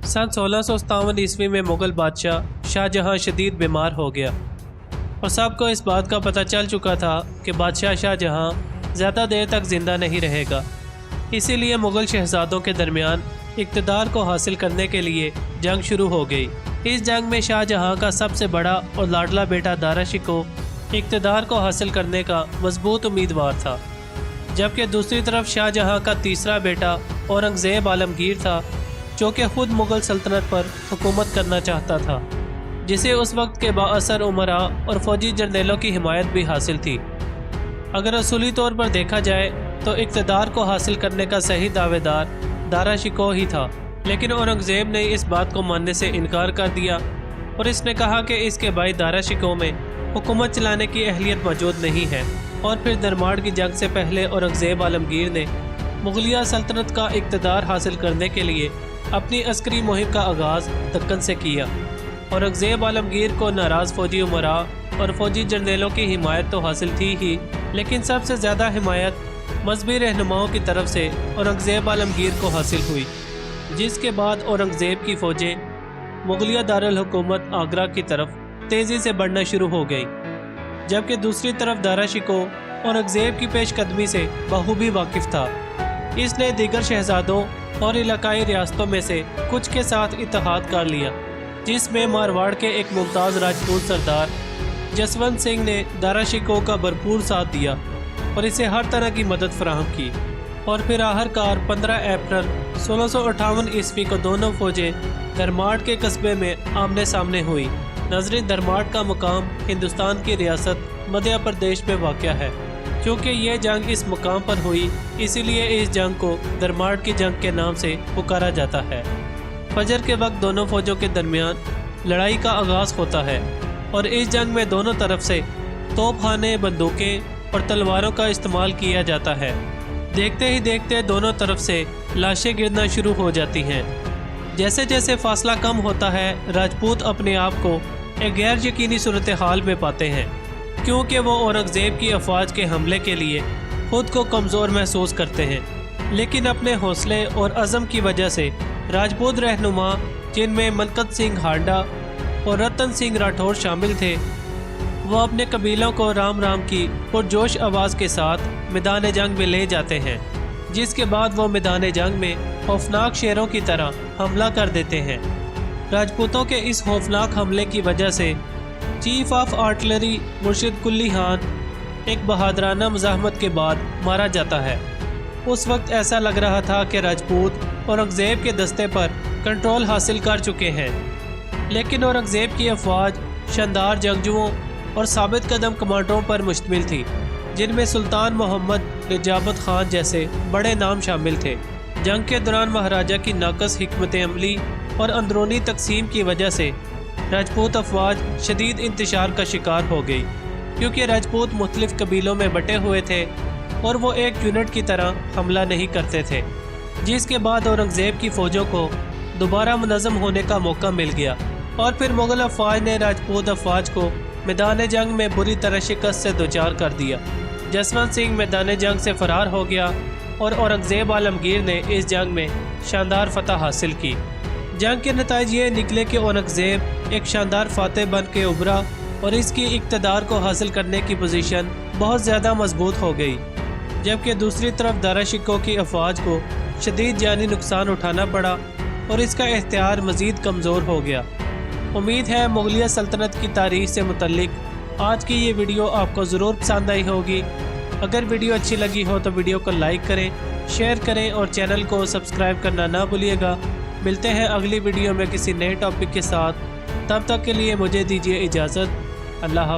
सन 1657 ईस्वी में मुग़ल बादशाह शाहजहां शदीद बीमार हो गया और सबको इस बात का पता चल चुका था कि बादशाह शाहजहां ज़्यादा देर तक ज़िंदा नहीं रहेगा। इसीलिए मुग़ल शहज़ादों के दरमियान इक़्तिदार को हासिल करने के लिए जंग शुरू हो गई। इस जंग में शाहजहां का सबसे बड़ा और लाडला बेटा दारा शिकोह इक़्तिदार को हासिल करने का मजबूत उम्मीदवार था, जबकि दूसरी तरफ शाहजहां का तीसरा बेटा औरंगज़ेब आलमगीर था, जो कि ख़ुद मुग़ल सल्तनत पर हुकूमत करना चाहता था, जिसे उस वक्त के बाअसर उमरा और फ़ौजी जर्नैलों की हिमायत भी हासिल थी। अगर असूली तौर पर देखा जाए तो इक़्तिदार को हासिल करने का सही दावेदार दारा शिकोह ही था, लेकिन औरंगज़ेब ने इस बात को मानने से इनकार कर दिया और इसने कहा कि इसके भाई दारा शिकोह में हुकूमत चलाने की अहलियत मौजूद नहीं है। और फिर दरमाड़ की जंग से पहले औरंगज़ेब आलमगीर ने मुग़लिया सल्तनत का इक़्तिदार हासिल करने के लिए अपनी अस्करी मुहिम का आगाज़ दक्कन से किया। औरंगज़ेब आलमगीर को नाराज़ फ़ौजी उमरा और फ़ौजी जर्नैलों की हिमायत तो हासिल थी ही, लेकिन सबसे ज़्यादा हिमायत मजहबी रहनुमाओं की तरफ से औरंगज़ेब आलमगीर को हासिल हुई, जिसके बाद औरंगज़ेब की फ़ौजें मुग़लिया दारुल हुकूमत आगरा की तरफ तेज़ी से बढ़ना शुरू हो गई, जबकि दूसरी तरफ दारा शिकोह औरंगज़ेब की पेशकदमी से बखूबी वाकिफ़ था। इसने दीगर शहज़ादों और इलाकाई रियासतों में से कुछ के साथ इत्तेहाद कर लिया, जिसमें मारवाड़ के एक मुमताज़ राजपूत सरदार जसवंत सिंह ने दारा शिकोह का भरपूर साथ दिया और इसे हर तरह की मदद फराहम की। और फिर आखिरकार 15 अप्रैल 1658 ईस्वी को दोनों फ़ौजें दरमाड़ के कस्बे में आमने सामने हुई। नाज़रीन, दरमाड़ का मुकाम हिंदुस्तान की रियासत मध्य प्रदेश में वाक़या है। क्योंकि यह जंग इस मुकाम पर हुई, इसीलिए इस जंग को दरमाड़ की जंग के नाम से पुकारा जाता है। फजर के वक्त दोनों फ़ौजों के दरमियान लड़ाई का आगाज़ होता है और इस जंग में दोनों तरफ से तोपखाने, बंदूकें और तलवारों का इस्तेमाल किया जाता है। देखते ही देखते दोनों तरफ से लाशें गिरना शुरू हो जाती हैं। जैसे जैसे फासला कम होता है, राजपूत अपने आप को एक गैर यकीनी सूरत हाल में पाते हैं, क्योंकि वो औरंगज़ेब की अफवाज के हमले के लिए ख़ुद को कमज़ोर महसूस करते हैं। लेकिन अपने हौसले और अज़म की वजह से राजपूत रहनुमा, जिनमें मनकत सिंह हांडा और रतन सिंह राठौर शामिल थे, वो अपने कबीलों को राम राम की पुरजोश आवाज़ के साथ मैदान जंग में ले जाते हैं, जिसके बाद वो मैदान जंग में खौफनाक शेरों की तरह हमला कर देते हैं। राजपूतों के इस खौफनाक हमले की वजह से चीफ ऑफ आर्टिलरी मुर्शिद कुली खान एक बहादराना मुज़ाहमत के बाद मारा जाता है। उस वक्त ऐसा लग रहा था कि राजपूत औरंगज़ेब के दस्ते पर कंट्रोल हासिल कर चुके हैं, लेकिन औरंगज़ेब की अफवाज शानदार जंगजुओं और साबित कदम कमांडरों पर मुश्तमिल थी, जिनमें सुल्तान मोहम्मद निजामत खान जैसे बड़े नाम शामिल थे। जंग के दौरान महाराजा की नाकस हिकमत अमली और अंदरूनी तकसीम की वजह से राजपूत अफवाज शदीद इंतशार का शिकार हो गई, क्योंकि राजपूत मुख्तलिफ कबीलों में बटे हुए थे और वो एक यूनिट की तरह हमला नहीं करते थे, जिसके बाद औरंगज़ेब की फ़ौजों को दोबारा मुनज़्ज़म होने का मौका मिल गया। और फिर मुग़ल अफवाज ने राजपूत अफवाज को मैदान जंग में बुरी तरह शिकस्त से दोचार कर दिया। जसवंत सिंह मैदान जंग से फ़रार हो गया और औरंगज़ेब आलमगीर ने इस जंग में शानदार फतह हासिल की। जंग के नतीजे ये निकले कि औरंगज़ेब एक शानदार फातह बन के उभरा और इसकी इक़्तिदार को हासिल करने की पोजीशन बहुत ज़्यादा मजबूत हो गई, जबकि दूसरी तरफ दारा शिकोह की अफवाज को शदीद जानी नुकसान उठाना पड़ा और इसका इख्तियार मज़ीद कमज़ोर हो गया। उम्मीद है मुग़लिया सल्तनत की तारीख़ से मुतल्लिक़ आज की ये वीडियो आपको ज़रूर पसंद आई होगी। अगर वीडियो अच्छी लगी हो तो वीडियो को लाइक करें, शेयर करें और चैनल को सब्सक्राइब करना ना भूलिएगा। मिलते हैं अगली वीडियो में किसी नए टॉपिक के साथ। तब तक के लिए मुझे दीजिए इजाज़त। अल्लाह हाफ़िज़।